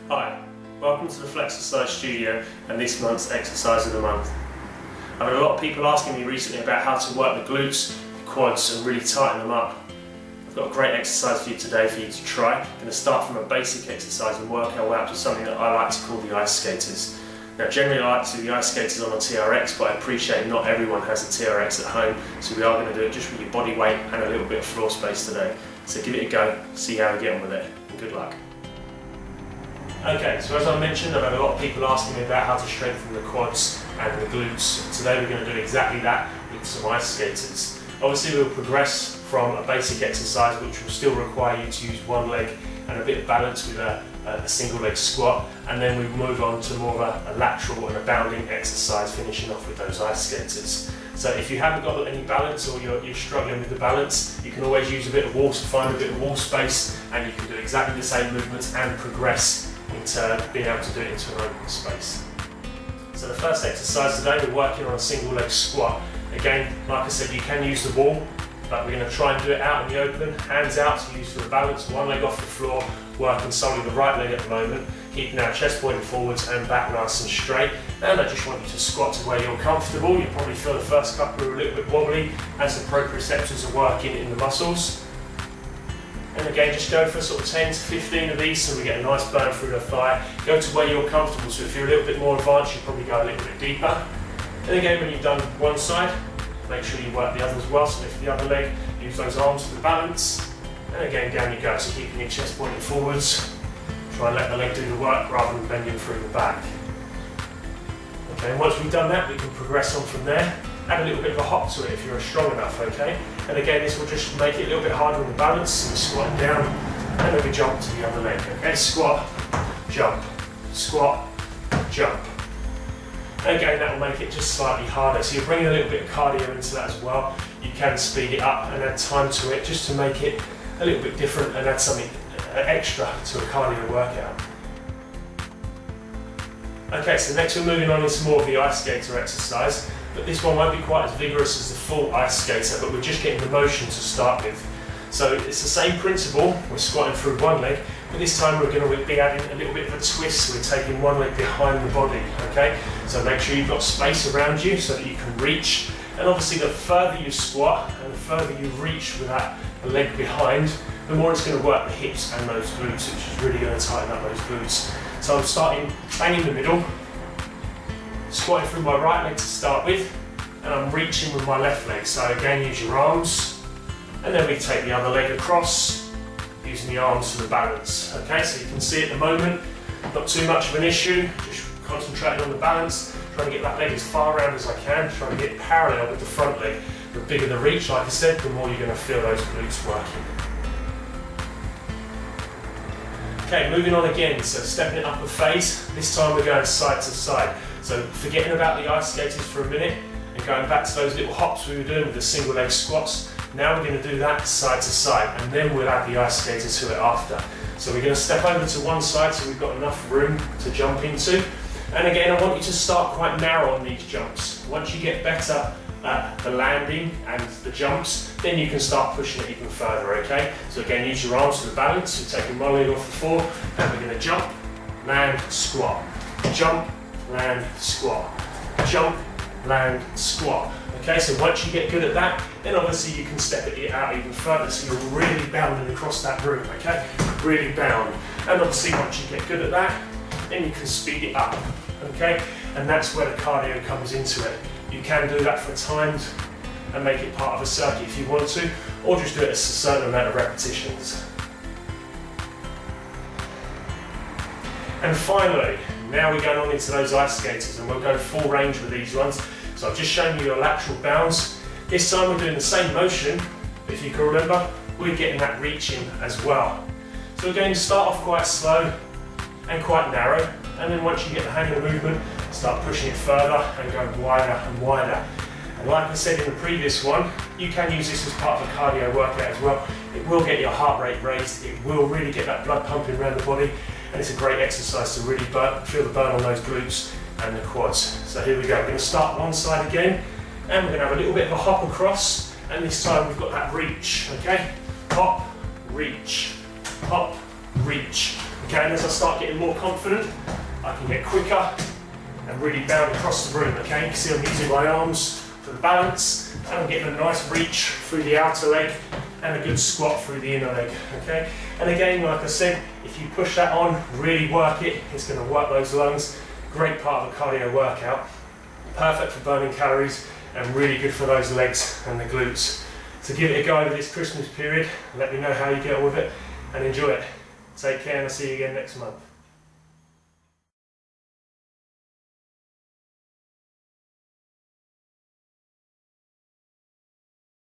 Hi, welcome to the Flexercise Studio and this month's exercise of the month. I've had a lot of people asking me recently about how to work the glutes, the quads and really tighten them up. I've got a great exercise for you today for you to try. I'm going to start from a basic exercise and work our way up to something that I like to call the ice skaters. Now generally I like to do the ice skaters on a TRX, but I appreciate not everyone has a TRX at home, so we are going to do it just with your body weight and a little bit of floor space today. So give it a go, see how we get on with it, and good luck. Okay, so as I mentioned, I've had a lot of people asking me about how to strengthen the quads and the glutes. Today we're going to do exactly that with some ice skaters. Obviously we'll progress from a basic exercise which will still require you to use one leg and a bit of balance with a single leg squat, and then we move on to more of a lateral and a bounding exercise, finishing off with those ice skaters. So if you haven't got any balance or you're struggling with the balance, you can always use a bit of wall, find a bit of wall space, and you can do exactly the same movements and progress into being able to do it into an open space. So the first exercise today, we're working on a single leg squat. Again, like I said, you can use the wall, but we're going to try and do it out in the open, hands out to use for the balance, one leg off the floor, working solely the right leg at the moment, keeping our chest pointed forwards and back nice and straight. And I just want you to squat to where you're comfortable. You probably feel the first couple are a little bit wobbly as the proprioceptors are working in the muscles. And again, just go for sort of 10 to 15 of these so we get a nice burn through the thigh. Go to where you're comfortable, so if you're a little bit more advanced, you probably go a little bit deeper. And again, when you've done one side, make sure you work the other as well, so lift the other leg, use those arms for the balance. And again, down you go, so keeping your chest pointed forwards. Try and let the leg do the work rather than bending through the back. Okay, and once we've done that, we can progress on from there. Add a little bit of a hop to it if you're strong enough, okay? And again, this will just make it a little bit harder on the balance, so we're squatting down, and then we jump to the other leg, okay? Squat, jump, squat, jump. And again, that will make it just slightly harder, so you're bringing a little bit of cardio into that as well. You can speed it up and add time to it, just to make it a little bit different and add something extra to a cardio workout. Okay, so next we're moving on into more of the ice skater exercise, but this one won't be quite as vigorous as the full ice skater, but we're just getting the motion to start with. So it's the same principle, we're squatting through one leg, but this time we're going to be adding a little bit of a twist, so we're taking one leg behind the body, okay? So make sure you've got space around you so that you can reach, and obviously the further you squat and the further you reach with that leg behind, the more it's going to work the hips and those glutes, which is really going to tighten up those glutes. So I'm starting bang in the middle, squatting through my right leg to start with, and I'm reaching with my left leg. So again, use your arms, and then we take the other leg across, using the arms for the balance. Okay, so you can see at the moment, not too much of an issue, just concentrating on the balance, trying to get that leg as far around as I can, trying to get parallel with the front leg. The bigger the reach, like I said, the more you're going to feel those glutes working. Okay, moving on again, so stepping it up a phase, this time we're going side to side. So forgetting about the ice skaters for a minute and going back to those little hops we were doing with the single leg squats. Now we're going to do that side to side, and then we'll add the ice skater to it after. So we're going to step over to one side so we've got enough room to jump into. And again, I want you to start quite narrow on these jumps. Once you get better at the landing and the jumps, then you can start pushing it even further, okay? So again, use your arms for the balance. So taking one leg off the floor, and we're going to jump, land, squat, jump, land, squat, jump, land, squat. Okay, so once you get good at that, then obviously you can step it out even further, so you're really bounding across that room, okay? Really bound. And obviously once you get good at that, then you can speed it up, okay? And that's where the cardio comes into it. You can do that for times and make it part of a circuit if you want to, or just do it a certain amount of repetitions. And finally, now we're going on into those ice skaters, and we'll go full range with these ones. So I've just shown you your lateral bounce. This time we're doing the same motion, but if you can remember, we're getting that reach in as well. So we're going to start off quite slow and quite narrow, and then once you get the hang of the movement, start pushing it further and going wider and wider. And like I said in the previous one, you can use this as part of a cardio workout as well. It will get your heart rate raised, it will really get that blood pumping around the body, and it's a great exercise to really feel the burn on those glutes and the quads. So here we go, we're going to start one side again, and we're going to have a little bit of a hop across, and this time we've got that reach, okay? Hop, reach, reach. Okay, and as I start getting more confident, I can get quicker and really bound across the room. Okay, you can see I'm using my arms for the balance, and I'm getting a nice reach through the outer leg and a good squat through the inner leg. Okay, and again, like I said, if you push that on, really work it, it's going to work those lungs. Great part of a cardio workout. Perfect for burning calories and really good for those legs and the glutes. So give it a go over this Christmas period. Let me know how you get on with it and enjoy it. Take care, and I'll see you again next month.